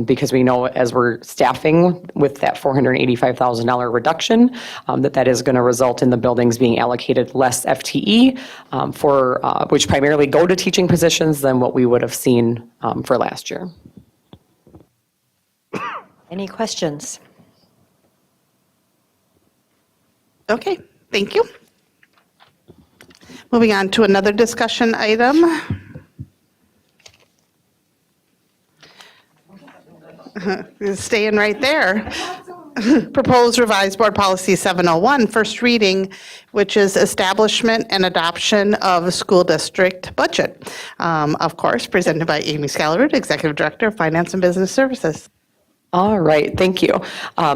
Because we know as we're staffing with that $485,000 reduction, that is going to result in the buildings being allocated less FTE which primarily go to teaching positions than what we would have seen for last year. Any questions? Okay, thank you. Moving on to another discussion item. Staying right there. Proposed revised board policy 701, first reading, which is establishment and adoption of school district budget. Of course, presented by Amy Scalarud, Executive Director of Finance and Business Services. All right, thank you.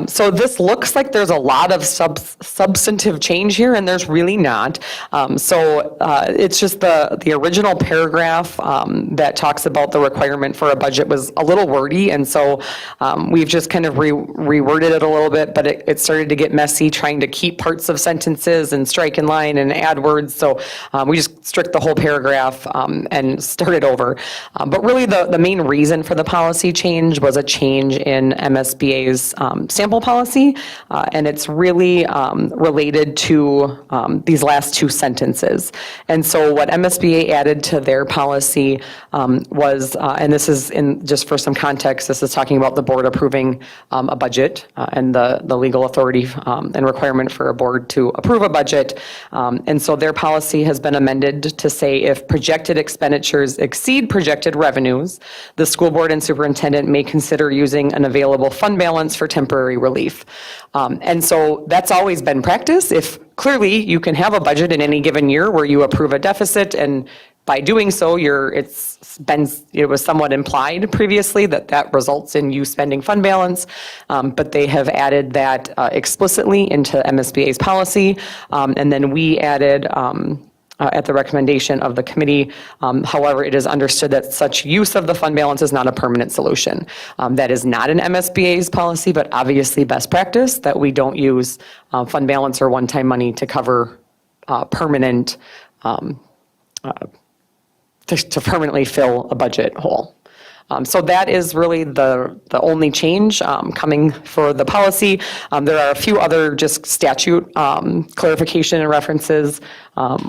So this looks like there's a lot of substantive change here, and there's really not. It's just the original paragraph that talks about the requirement for a budget was a little wordy, and so we've just kind of reworded it a little bit, but it started to get messy trying to keep parts of sentences and strike in line and add words, so we just stripped the whole paragraph and started over. But really the main reason for the policy change was a change in MSBA's sample policy, and it's really related to these last two sentences. And so what MSBA added to their policy was, and this is just for some context, this is talking about the board approving a budget and the legal authority and requirement for a board to approve a budget. And so their policy has been amended to say if projected expenditures exceed projected revenues, the school board and superintendent may consider using an available available fund balance for temporary relief. And so that's always been practice. If clearly you can have a budget in any given year where you approve a deficit, and by doing so, it was somewhat implied previously that results in you spending fund balance, but they have added that explicitly into MSBA's policy. And then we added, at the recommendation of the committee, however, it is understood that such use of the fund balance is not a permanent solution. That is not an MSBA's policy, but obviously best practice that we don't use fund balance or one-time money to cover permanent to permanently fill a budget hole. So that is really the only change coming for the policy. There are a few other just statute clarification and references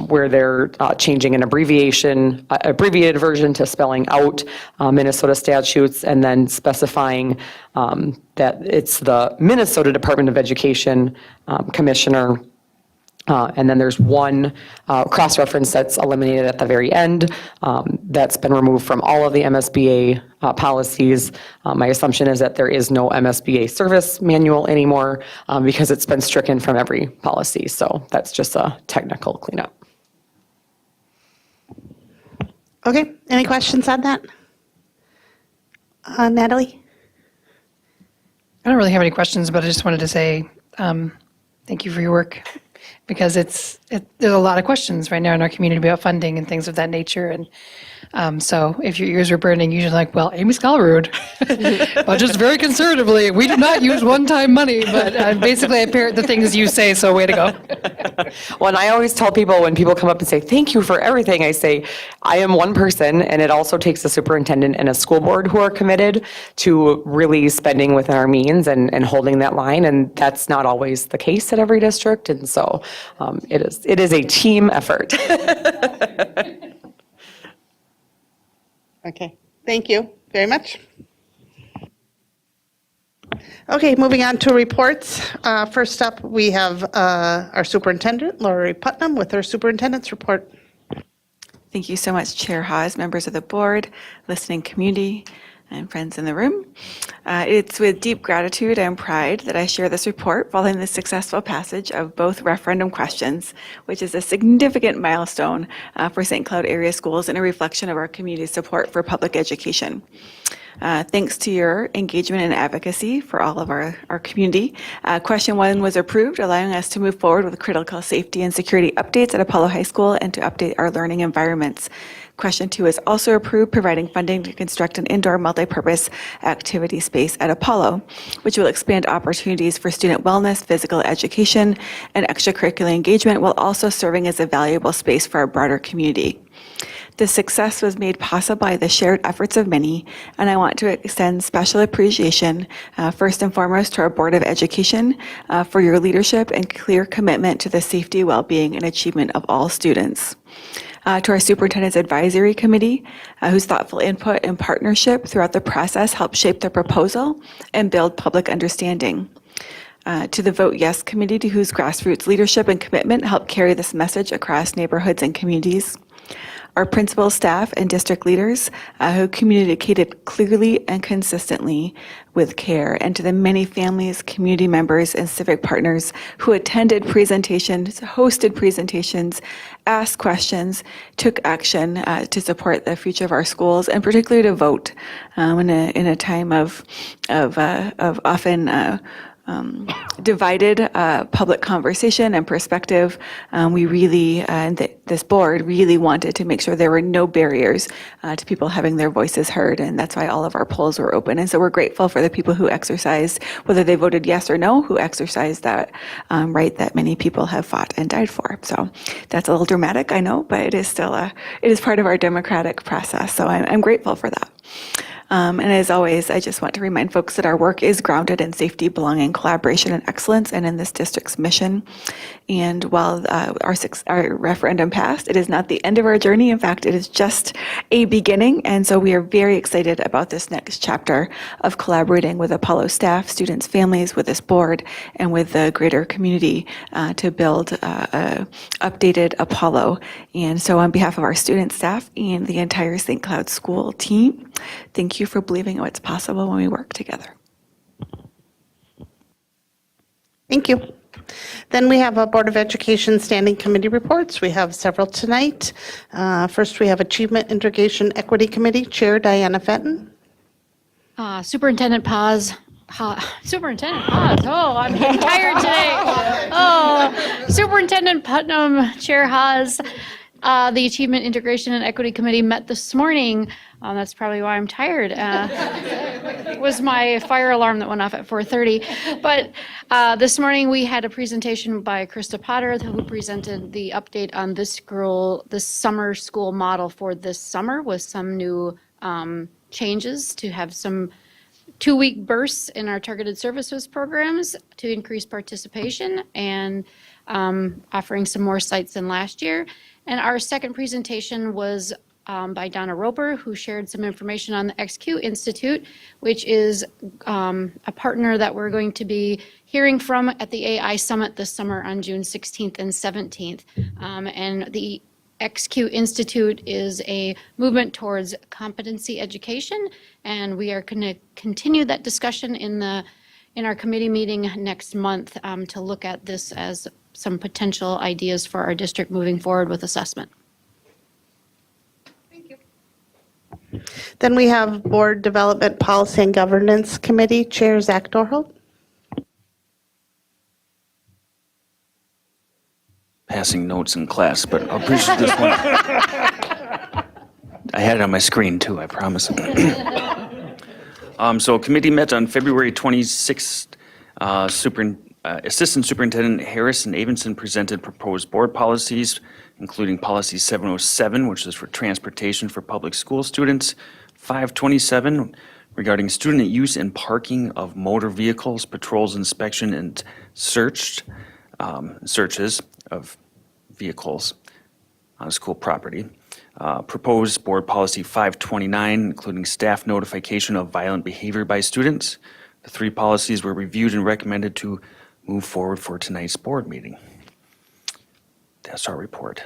where they're changing an abbreviated version to spelling out Minnesota statutes, and then specifying that it's the Minnesota Department of Education commissioner. And then there's one cross-reference that's eliminated at the very end that's been removed from all of the MSBA policies. My assumption is that there is no MSBA service manual anymore because it's been stricken from every policy. So that's just a technical cleanup. Okay, any questions on that? Natalie? I don't really have any questions, but I just wanted to say thank you for your work, because there's a lot of questions right now in our community about funding and things of that nature. And so if your ears are burning, you're like, well, Amy Skallerud, budgets very conservatively. We do not use one-time money, but basically I parrot the things you say, so way to go. Well, and I always tell people when people come up and say, thank you for everything, I say, I am one person, and it also takes a superintendent and a school board who are committed to really spending within our means and holding that line. And that's not always the case at every district. And so it is a team effort. Okay, thank you very much. Okay, moving on to reports. First up, we have our superintendent, Lori Putnam, with her superintendent's report. Thank you so much, Chair Hawes, members of the board, listening community, and friends in the room. It's with deep gratitude and pride that I share this report following the successful passage of both referendum questions, which is a significant milestone for St. Cloud area schools and a reflection of our community's support for public education. Thanks to your engagement and advocacy for all of our community, question 1 was approved, allowing us to move forward with critical safety and security updates at Apollo High School and to update our learning environments. Question 2 is also approved, providing funding to construct an indoor multipurpose activity space at Apollo, which will expand opportunities for student wellness, physical education, and extracurricular engagement, while also serving as a valuable space for our broader community. This success was made possible by the shared efforts of many, and I want to extend special appreciation, first and foremost, to our Board of Education for your leadership and clear commitment to the safety, well-being, and achievement of all students. To our Superintendent's Advisory Committee, whose thoughtful input and partnership throughout the process helped shape the proposal and build public understanding. To the Vote Yes Committee, to whose grassroots leadership and commitment helped carry this message across neighborhoods and communities. Our principal staff and district leaders who communicated clearly and consistently with care, and to the many families, community members, and civic partners who attended presentations, hosted presentations, asked questions, took action to support the future of our schools, and particularly to vote in a time of often divided public conversation and perspective. We really, this board really wanted to make sure there were no barriers to people having their voices heard, and that's why all of our polls were open. And so we're grateful for the people who exercised, whether they voted yes or no, who exercised that right that many people have fought and died for. So that's a little dramatic, I know, but it is still it is part of our democratic process. So I'm grateful for that. And as always, I just want to remind folks that our work is grounded in safety, belonging, collaboration, and excellence, and in this district's mission. And while our referendum passed, it is not the end of our journey. In fact, it is just a beginning. And so we are very excited about this next chapter of collaborating with Apollo staff, students, families, with this board, and with the greater community to build a updated Apollo. And so on behalf of our student, staff, and the entire St. Cloud school team, thank you for believing in what's possible when we work together. Thank you. Then we have a Board of Education Standing Committee reports. We have several tonight. First, we have Achievement Integration Equity Committee Chair Diana Fenton. Superintendent Paz. Superintendent Paz. Oh, I'm getting tired today. Oh, Superintendent Putnam, Chair Haas. The Achievement Integration and Equity Committee met this morning. That's probably why I'm tired. It was my fire alarm that went off at 4:30. But this morning we had a presentation by Krista Potter, who presented the update on this summer school model for this summer with some new changes to have some 2-week bursts in our targeted services programs to increase participation and offering some more sites than last year. And our second presentation was by Donna Roper, who shared some information on the XQ Institute, which is a partner that we're going to be hearing from at the AI Summit this summer on June 16th and 17th. And the XQ Institute is a movement towards competency education, and we are going to continue that discussion in our committee meeting next month to look at this as some potential ideas for our district moving forward with assessment. Then we have Board Development Policy and Governance Committee Chair Zach Dorholt. Passing notes in class, but I'll appreciate this one. I had it on my screen too, I promise. So committee met on February 26th. Assistant Superintendent Harris and Avenson presented proposed board policies, including Policy 707, which is for transportation for public school students, 527 regarding student use and parking of motor vehicles, patrols, inspection, and searches of vehicles on school property. Proposed Board Policy 529, including staff notification of violent behavior by students. The 3 policies were reviewed and recommended to move forward for tonight's board meeting. That's our report.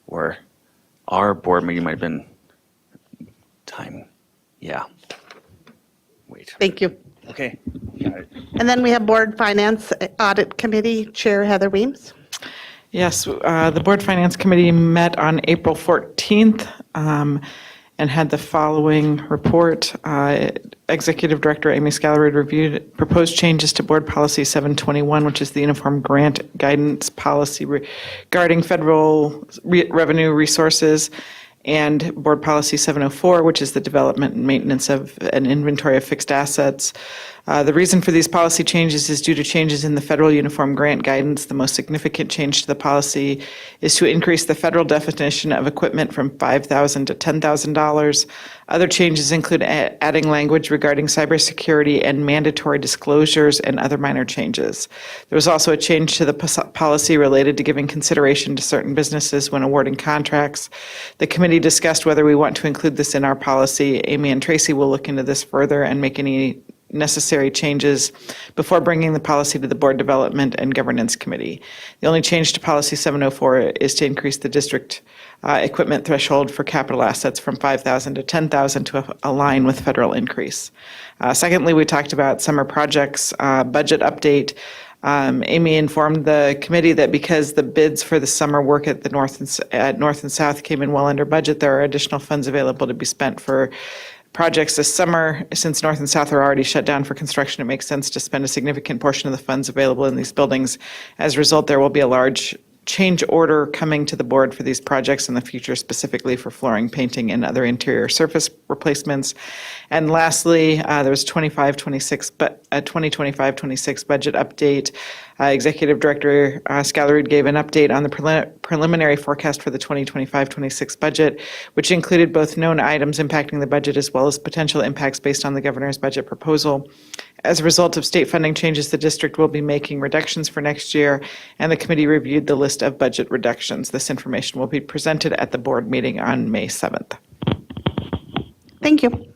Or our board meeting might have been time. Yeah. Wait. Thank you. Okay. Got it. And then we have Board Finance Audit Committee Chair Heather Weems. Yes, the Board Finance Committee met on April 14th and had the following report. Executive Director Amy Scallerid reviewed proposed changes to Board Policy 721, which is the Uniform Grant Guidance Policy regarding federal revenue resources, and Board Policy 704, which is the development and maintenance of an inventory of fixed assets. The reason for these policy changes is due to changes in the federal uniform grant guidance. The most significant change to the policy is to increase the federal definition of equipment from $5,000 to $10,000. Other changes include adding language regarding cybersecurity and mandatory disclosures and other minor changes. There was also a change to the policy related to giving consideration to certain businesses when awarding contracts. The committee discussed whether we want to include this in our policy. Amy and Tracy will look into this further and make any necessary changes before bringing the policy to the Board Development and Governance Committee. The only change to Policy 704 is to increase the district equipment threshold for capital assets from $5,000 to $10,000 to align with federal increase. Secondly, we talked about summer projects budget update. Amy informed the committee that because the bids for the summer work at North and South came in well under budget, there are additional funds available to be spent for projects this summer. Since North and South are already shut down for construction, it makes sense to spend a significant portion of the funds available in these buildings. As a result, there will be a large change order coming to the board for these projects in the future, specifically for flooring, painting, and other interior surface replacements. And lastly, there was 2025-26 budget update. Executive Director Scallerid gave an update on the preliminary forecast for the 2025-26 budget, which included both known items impacting the budget as well as potential impacts based on the governor's budget proposal. As a result of state funding changes, the district will be making reductions for next year, and the committee reviewed the list of budget reductions. This information will be presented at the board meeting on May 7th. Thank you.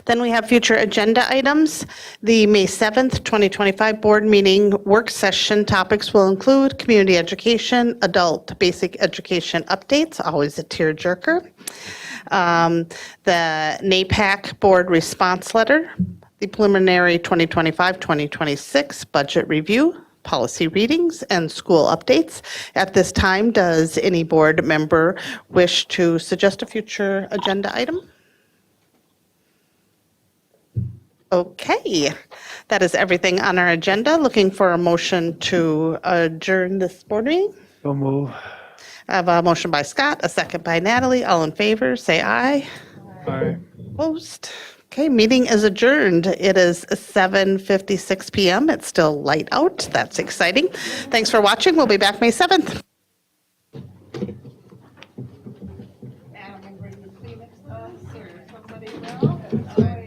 Then we have future agenda items. The May 7th, 2025 board meeting work session topics will include community education, adult basic education updates, always a tearjerker, the NAPAC board response letter, the preliminary 2025-2026 budget review, policy readings, and school updates. At this time, does any board member wish to suggest a future agenda item? Okay, that is everything on our agenda. Looking for a motion to adjourn this board meeting. So move. I have a motion by Scott, a second by Natalie. All in favor, say aye. Aye. Opposed? Okay, meeting is adjourned. It is 7:56 PM. It's still light out. That's exciting. Thanks for watching. We'll be back May 7th. Adam will bring the Kleenex to us, or somebody will.